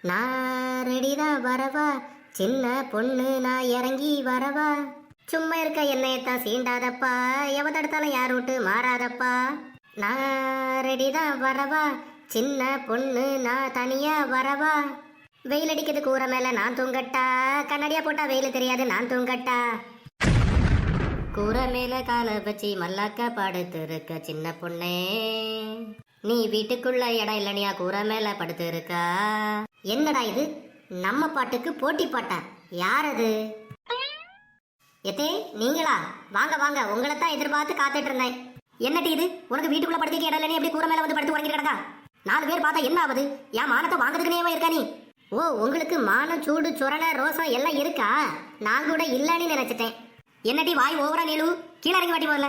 நான் ரெடிதான் வரவா, சின்ன பொண்ணு நான் இறங்கி வரவா. சும்மா இருக்க என்னையத்தான் சீண்டாதப்பா, எவதெடுத்தாலும் யார் விட்டு மாறாதப்பா. நான் ரெடிதான் வரவா, சின்ன பொண்ணு நான் தனியா வரவா. வெயில் அடிக்கிறது கூரை மேல நான் தூங்கட்டா, கண்ணாடியா போட்டா வெயில் தெரியாது நான் தூங்கட்டா. கூரை மேல காலை வச்சு மல்லாக்க படுத்து இருக்க சின்ன பொண்ணே, நீ வீட்டுக்குள்ள இடம் இல்லனியா கூரை மேல படுத்து இருக்கா. என்னடா இது, நம்ம பாட்டுக்கு போட்டி பாட்டா? யார் அது? எத்தே நீங்களா? வாங்க வாங்க, உங்களை தான் எதிர்பார்த்து காத்துட்டு இருந்தேன். என்னடி இது, உனக்கு வீட்டுக்குள்ள படுத்துக்க இடம் இல்லையே, எப்படி கூரை மேல வந்து படுத்து உறங்கி கிடக்கா? 4 பேர் பார்த்தா என்ன ஆகுது? என் மானத்தை வாங்குறதுக்குனேவா இருக்கா நீ? ஓ, உங்களுக்கு மானம் சூடு சொரண ரோசம் எல்லாம் இருக்கா? நான் கூட இல்லன்னு நினைச்சிட்டேன். என்னடி வாய் ஓவரா நீளு, கீழே இறங்கி வாட்டி போகல.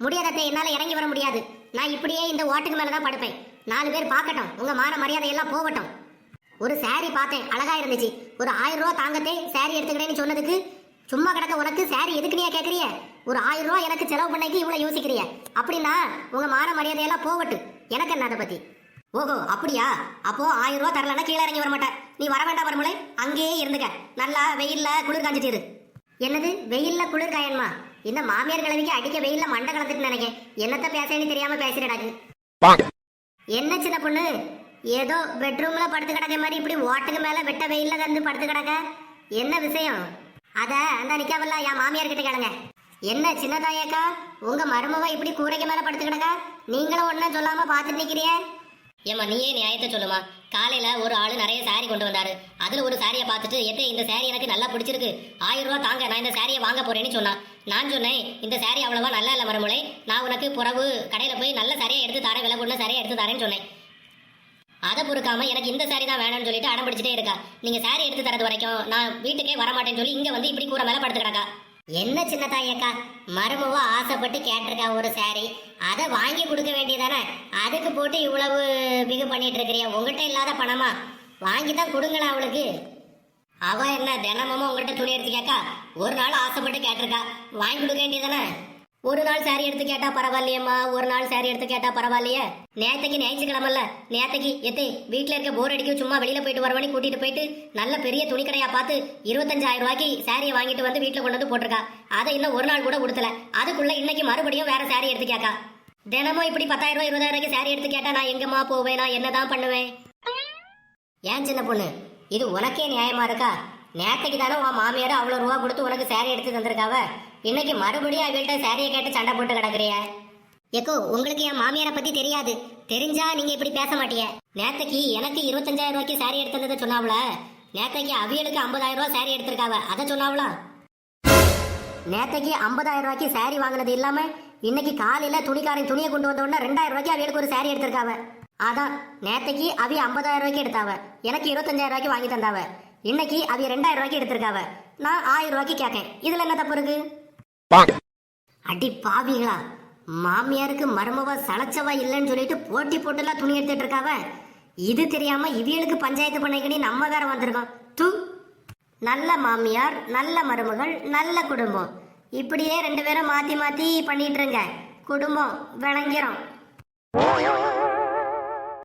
முடியாதத்தை, என்னால இறங்கி வர முடியாது. நான் இப்படியே இந்த ஓட்டுக்கு மேலதான் படுப்பேன். 4 பேர் பார்க்கட்டும், உங்க மான மரியாதை எல்லாம் போகட்டும். ஒரு சாரி பார்த்தேன், அழகா இருந்துச்சு. ஒரு 1000 ரூபா தாங்கத்தே சாரி எடுத்துக்கிட்டேன்னு சொன்னதுக்கு சும்மா கிடக்க உனக்கு சாரி எதுக்குனியா கேட்கறிய? ஒரு 1000 ரூபா எனக்கு செலவு பண்ணைக்கு இவ்வளவு யோசிக்கிறிய? அப்படின்னா உங்க மான மரியாதை எல்லாம் போகட்டு, எனக்கு என்ன அதை பத்தி? ஓஹோ அப்படியா? அப்போ 1000 ரூபா தரலன்னா கீழே இறங்கி வர மாட்டேன். நீ வர வேண்டாம் வருமுலை, அங்கேயே இருந்துக்க. நல்லா வெயில்ல குளிர் காஞ்சிட்டு இரு. என்னது வெயில்ல குளிர் காயன்மா? இந்த மாமியார் கிழவிக்கு அடிக்க வெயில்ல மண்டை கலந்துட்டு நினைக்கேன். என்னத்த பேசன்னு தெரியாம பேசுறடாக்கு. என்ன சின்ன பொண்ணு, ஏதோ பெட்ரூம்ல படுத்து கிடக்க மாதிரி இப்படி ஓட்டுக்கு மேல வெட்ட வெயில்ல வந்து படுத்து கிடக்க, என்ன விஷயம்? அத அந்த நிக்காவல்ல என் மாமியார் கிட்ட கேளுங்க. என்ன சின்னதாயக்கா, உங்க மருமவ இப்படி கூரைக்கு மேல படுத்து கிடக்க, நீங்களும் ஒன்னும் சொல்லாம பாத்துட்டு நிக்கிறிய? ஏமா நீயே நியாயத்தை சொல்லுமா. காலையில ஒரு ஆளு நிறைய சாரி கொண்டு வந்தாரு. அதுல ஒரு சாரியை பார்த்துட்டு, எத்தே இந்த சாரி எனக்கு நல்லா பிடிச்சிருக்கு, 1000 ரூபா தாங்க, நான் இந்த சாரியை வாங்க போறேன்னு சொன்னா. நான் சொன்னேன், இந்த சாரி அவ்வளவா நல்லா இல்ல மருமலை, நான் உனக்கு புறவு கடையில போய் நல்ல சாரியை எடுத்து தரேன், விலை கூடன சாரியை எடுத்து தரேன்னு சொன்னேன். அதை பொறுக்காம எனக்கு இந்த சாரி தான் வேணும்னு சொல்லிட்டு அடம் பிடிச்சிட்டே இருக்கா. நீங்க சாரி எடுத்து தரது வரைக்கும் நான் வீட்டுக்கே வரமாட்டேன்னு சொல்லி இங்க வந்து இப்படி கூரை மேல படுத்து கிடக்கா. என்ன சின்ன தாயக்கா, மருமவ ஆசைப்பட்டு கேட்டிருக்கா ஒரு சாரி, அதை வாங்கி கொடுக்க வேண்டியதானே? அதுக்கு போட்டு இவ்வளவு பிகு பண்ணிட்டு இருக்கிறியா? உங்ககிட்ட இல்லாத பணமா? வாங்கி தான் கொடுங்களா அவளுக்கு. அவ என்ன தினமும் உங்ககிட்ட துணி எடுத்து கேட்கா? ஒரு நாள் ஆசைப்பட்டு கேட்டிருக்கா, வாங்கி கொடுக்க வேண்டியதானே? ஒரு நாள் சாரி எடுத்து கேட்டா பரவாயில்லையம்மா, ஒரு நாள் சாரி எடுத்து கேட்டா பரவாயில்லையே. நேத்தைக்கு ஞாயிற்றுக்கிழமல்ல, நேத்தைக்கு எத்தே வீட்டுல இருக்க போர் அடிக்கும், சும்மா வெளியில போயிட்டு வரவனி கூட்டிட்டு போயிட்டு நல்ல பெரிய துணி கடையா பார்த்து 25,000 ரூபாய்க்கு சாரியை வாங்கிட்டு வந்து வீட்டுல கொண்டு வந்து போட்டிருக்கா. அதை இன்னும் ஒரு நாள் கூட கொடுத்தல. அதுக்குள்ள இன்னைக்கு மறுபடியும் வேற சாரி எடுத்து கேட்கா. தினமும் இப்படி 10,000 ரூபாய் 20,000 ரூபாய்க்கு சாரி எடுத்து கேட்டா நான் எங்கம்மா போவேன்? நான் என்னதான் பண்ணுவேன்? ஏன் சின்ன பொண்ணு, இது உனக்கே நியாயமா இருக்கா? நேத்தைக்கு தானே உன் மாமியார் அவ்வளவு ரூபா கொடுத்து உனக்கு சாரி எடுத்து தந்திருக்காவ, இன்னைக்கு மறுபடியும் அவள்கிட்ட சாரியை கேட்டு சண்டை போட்டு கிடக்குறிய? ஏக்கோ, உங்களுக்கு என் மாமியாரை பத்தி தெரியாது. தெரிஞ்சா நீங்க இப்படி பேச மாட்டீங்க. நேத்தைக்கு எனக்கு 25,000 ரூபாய்க்கு சாரி எடுத்து தந்ததை சொன்னாவள, நேத்தைக்கு அவியலுக்கு 50,000 ரூபாய் சாரி எடுத்திருக்காவ, அதை சொன்னாவளா? நேத்தைக்கு 50,000 ரூபாய்க்கு சாரி வாங்கினது இல்லாம இன்னைக்கு காலையில துணிக்காரன் துணியை கொண்டு வந்த உடனே 2,000 ரூபாய்க்கு அவியலுக்கு ஒரு சாரி எடுத்திருக்காவ. அதான் நேத்தைக்கு அவிய 50,000 ரூபாய்க்கு எடுத்தாவ, எனக்கு 25,000 ரூபாய்க்கு வாங்கி தந்தாவ. இன்னைக்கு அவிய 2,000 ரூபாய்க்கு எடுத்திருக்காவ, நான் 1000 ரூபாய்க்கு கேட்கேன். இதுல என்ன தப்பு இருக்கு? அடி பாவிகளா, மாமியாருக்கு மருமவ சளைச்சவா இல்லைன்னு சொல்லிட்டு போட்டி போட்டுலாம் துணி எடுத்துட்டு இருக்காவ. இது தெரியாம இவியலுக்கு பஞ்சாயத்து பண்ணிக்கணி நம்ம வேற வந்திருக்கோம். தூ, நல்ல மாமியார், நல்ல மருமகள், நல்ல குடும்பம், இப்படியே 2 பேரும் மாத்தி மாத்தி பண்ணிட்டு இருங்க, குடும்பம் விளங்கிரும்.